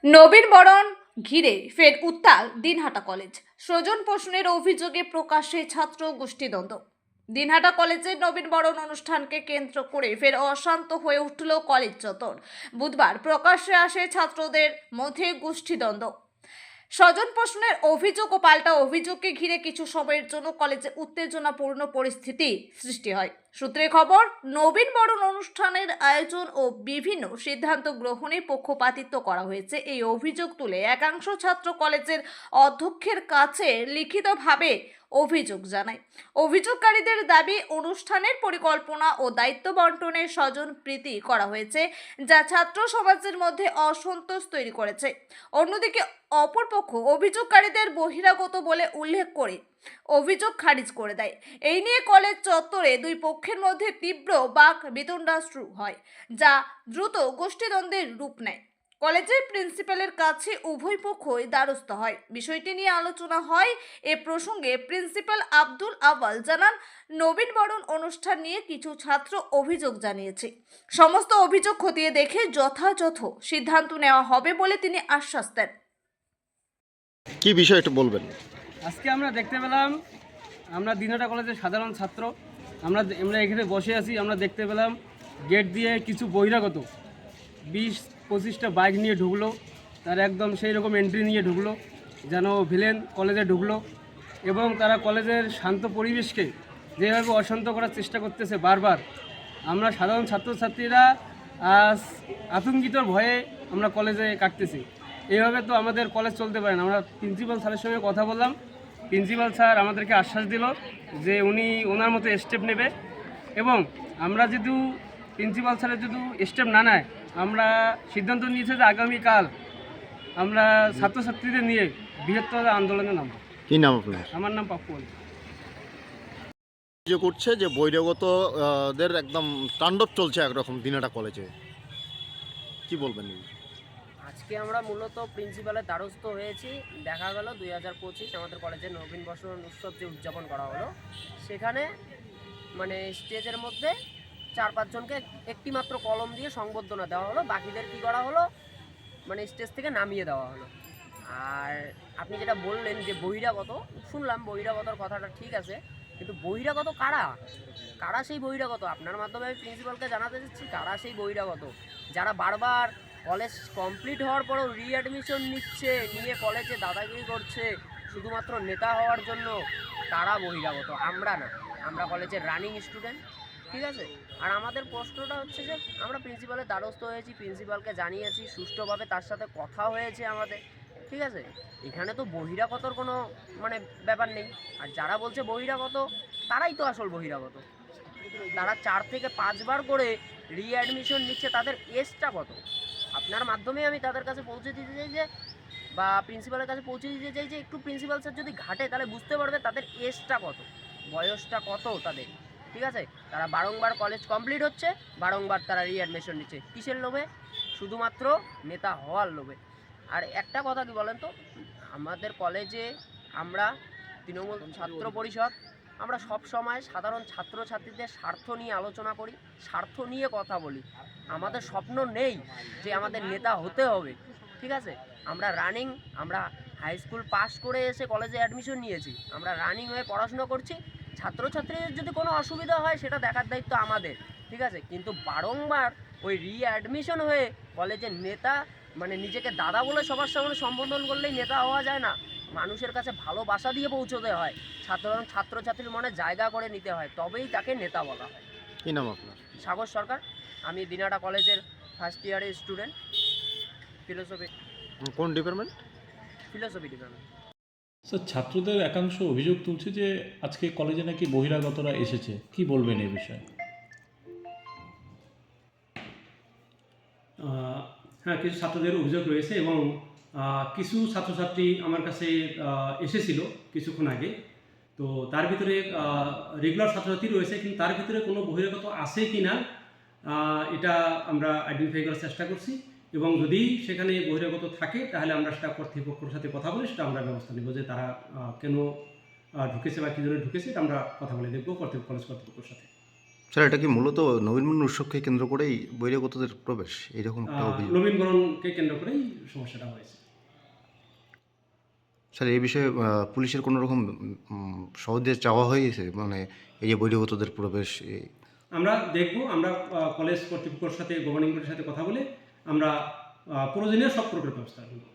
নবীন বরণ ঘিরে ফের উত্তাল দিনহাটা কলেজ। স্বজন পোষণের অভিযোগে প্রকাশ্যে ছাত্র গোষ্ঠীদ্বন্দ্ব। দিনহাটা কলেজের নবীন বরণ অনুষ্ঠানকে কেন্দ্র করে ফের অশান্ত হয়ে উঠল কলেজ চত্বর। বুধবার প্রকাশ্যে আসে ছাত্রদের মধ্যে গোষ্ঠীদ্বন্দ্ব। স্বজন পোষণের অভিযোগ ও পাল্টা অভিযোগকে ঘিরে কিছু সময়ের জন্য কলেজে উত্তেজনাপূর্ণ পরিস্থিতি সৃষ্টি হয়। সূত্রে খবর, নবীন বরণ অনুষ্ঠানের আয়োজন ও বিভিন্ন সিদ্ধান্ত গ্রহণে পক্ষপাতিত্ব করা হয়েছে এই অভিযোগ তুলে একাংশ ছাত্র কলেজের অধ্যক্ষের কাছে লিখিতভাবে অভিযোগ জানায়। অভিযোগকারীদের দাবি, অনুষ্ঠানের পরিকল্পনা ও দায়িত্ব বন্টনে স্বজন প্রীতি করা হয়েছে, যা ছাত্র সমাজের মধ্যে অসন্তোষ তৈরি করেছে। অন্যদিকে অপরপক্ষ অভিযোগকারীদের বহিরাগত বলে উল্লেখ করে অভিযোগ খারিজ করে দেয়। এই নিয়ে কলেজ চত্বরে দুই পক্ষের মধ্যে তীব্র বাক বিতণ্ডা শুরু হয়, যা দ্রুত গোষ্ঠীদ্বন্দ্বের রূপ নেয়। কলেজের প্রিন্সিপালের কাছে উভয় পক্ষই দ্বারস্থ হয়। বিষয়টি নিয়ে আলোচনা হয়। এ প্রসঙ্গে প্রিন্সিপাল আব্দুল আওয়াল জানান, নবীন বরণ অনুষ্ঠান নিয়ে কিছু ছাত্র অভিযোগ জানিয়েছে। সমস্ত অভিযোগ খতিয়ে দেখে যথাযথ সিদ্ধান্ত নেওয়া হবে বলে তিনি আশ্বাস দেন। কি বিষয় একটু বলবেন? আজকে আমরা দেখতে পেলাম, আমরা দিনহাটা কলেজের সাধারণ ছাত্র, আমরা আমরা এখানে বসে আছি। আমরা দেখতে পেলাম গেট দিয়ে কিছু বহিরাগত 20-25টা বাইক নিয়ে ঢুকলো। তারা একদম সেই রকম এন্ট্রি নিয়ে ঢুকলো যেন ভিলেন কলেজে ঢুকলো, এবং তারা কলেজের শান্ত পরিবেশকে যেভাবে অশান্ত করার চেষ্টা করতেছে বারবার। আমরা সাধারণ ছাত্রছাত্রীরা আজ আতঙ্কিত ভয়ে আমরা কলেজে কাটতেছি। এইভাবে তো আমাদের কলেজ চলতে পারে না। আমরা প্রিন্সিপাল স্যারের সঙ্গে কথা বললাম। প্রিন্সিপাল স্যার আমাদেরকে আশ্বাস দিল যে উনি ওনার মতো স্টেপ নেবে, এবং আমরা যদি প্রিন্সিপাল স্যারের যদি স্টেপ না নেয়, আমরা সিদ্ধান্ত নিয়েছে যে আগামীকাল আমরা ছাত্রছাত্রীদের নিয়ে বৃহত্তর আন্দোলনে নামব। কি নাম আপনার? আমার নাম পাপ্পু আলী। অভিযোগ করছে যে বহিরাগতদের একদম তাণ্ডব চলছে একরকম দিনহাটা কলেজে, কি বলবেন? আজকে আমরা মূলত প্রিন্সিপালের দ্বারস্থ হয়েছি। দেখা গেল 2025 আমাদের কলেজের নবীন বর্ষণ উৎসব যে উদযাপন করা হলো, সেখানে মানে স্টেজের মধ্যে 4-5 জনকে একটি মাত্র কলম দিয়ে সংবর্ধনা দেওয়া হলো। বাকিদের কী করা হলো, মানে স্টেজ থেকে নামিয়ে দেওয়া হলো। আর আপনি যেটা বললেন যে বহিরাগত, শুনলাম বহিরাগতর কথাটা ঠিক আছে, কিন্তু বহিরাগত কারা? কারা সেই বহিরাগত? আপনার মাধ্যমে আমি প্রিন্সিপালকে জানাতে চাচ্ছি, কারা সেই বহিরাগত যারা বারবার কলেজ কমপ্লিট হওয়ার পরেও রিঅ্যাডমিশন নিয়ে কলেজে দাদাগিরি করছে শুধুমাত্র নেতা হওয়ার জন্য? তারা বহিরাগত, আমরা না। আমরা কলেজের রানিং স্টুডেন্ট, ঠিক আছে? আর আমাদের প্রশ্নটা হচ্ছে যে আমরা প্রিন্সিপালের দ্বারস্থ হয়েছি, প্রিন্সিপালকে জানিয়েছি, সুষ্ঠুভাবে তার সাথে কথা হয়েছে আমাদের, ঠিক আছে? এখানে তো বহিরাগতর কোনো মানে ব্যাপার নেই। আর যারা বলছে বহিরাগত, তারাই তো আসল বহিরাগত। তারা 4 থেকে 5 বার করে রিঅ্যাডমিশন নিচ্ছে, তাদের এজটা কত? আপনার মাধ্যমে আমি তাদের কাছে পৌঁছে দিতে চাই যে, বা প্রিন্সিপালের কাছে পৌঁছে দিতে চাই যে একটু প্রিন্সিপাল স্যার যদি ঘাটে তাহলে বুঝতে পারবে তাদের এজটা কত, বয়সটা কত তাদের, ঠিক আছে? তারা বারংবার কলেজ কমপ্লিট হচ্ছে, বারংবার তারা রিঅ্যাডমিশন নিচ্ছে, কিসের লোভে? শুধুমাত্র নেতা হওয়ার লোভে। আর একটা কথা কি বলেন তো, আমাদের কলেজে আমরা তৃণমূল ছাত্র পরিষদ, আমরা সব সময় সাধারণ ছাত্রছাত্রীদের স্বার্থ নিয়ে আলোচনা করি, স্বার্থ নিয়ে কথা বলি। আমাদের স্বপ্ন নেই যে আমাদের নেতা হতে হবে, ঠিক আছে? আমরা রানিং, আমরা হাই স্কুল পাস করে এসে কলেজে অ্যাডমিশন নিয়েছি, আমরা রানিং হয়ে পড়াশোনা করছি। ছাত্রছাত্রীদের যদি কোনো অসুবিধা হয় সেটা দেখার দায়িত্ব আমাদের, ঠিক আছে? কিন্তু বারংবার ওই রিঅ্যাডমিশন হয়ে কলেজের নেতা মানে নিজেকে দাদা বলে সবার সামনে সম্বোধন করলেই নেতা হওয়া যায় না। মানুষের কাছে ভালোবাসা দিয়ে পৌঁছতে হয়, সাধারণ ছাত্রছাত্রীর মনে জায়গা করে নিতে হয়, তবেই তাকে নেতা বলা হয়। কি নাম আপনার? সাগর সরকার। আমি দিনহাটা কলেজের ফার্স্ট ইয়ারের স্টুডেন্ট, ফিলোসফি কোন ডিপার্টমেন্ট? ডিপার্টমেন্ট। স্যার, ছাত্রদের একাংশ অভিযোগ তুলছে যে আজকে কলেজে নাকি বহিরাগতরা এসেছে, কি বলবেন এই বিষয়ে? হ্যাঁ, কিছু ছাত্রদের অভিযোগ রয়েছে, এবং কিছু ছাত্রছাত্রী আমার কাছে এসেছিল কিছুক্ষণ আগে। তো তার ভিতরে রেগুলার ছাত্রছাত্রী রয়েছে, কিন্তু তার ভিতরে কোনো বহিরাগত আছে কি না এটা আমরা আইডেন্টিফাই করার চেষ্টা করছি, এবং যদি সেখানে বহিরাগত থাকে তাহলে আমরা সেটা কর্তৃপক্ষের সাথে কথা বলে সেটা আমরা ব্যবস্থা নেব, যে তারা কেন ঢুকেছে বা কী জন্য ঢুকেছে, এটা আমরা কথা বলে দেখবো কলেজ কর্তৃপক্ষের সাথে। স্যার এটা কি মূলত নবীনবরণ উৎসবকে কেন্দ্র করেই বহিরাগতদের প্রবেশ এইরকম একটা অভিযোগ? নবীনবরণকে কেন্দ্র করেই সমস্যাটা হয়েছে। স্যার এই বিষয়ে পুলিশের কোনো রকম সহজে চাওয়া হয়েছে, মানে এই যে বহিরাগতদের প্রবেশ আমরা দেখব, আমরা কলেজ কর্তৃপক্ষের সাথে, গভর্নিং বোর্ডের সাথে কথা বলে আমরা প্রয়োজনীয় সব প্রকার ব্যবস্থা নেব।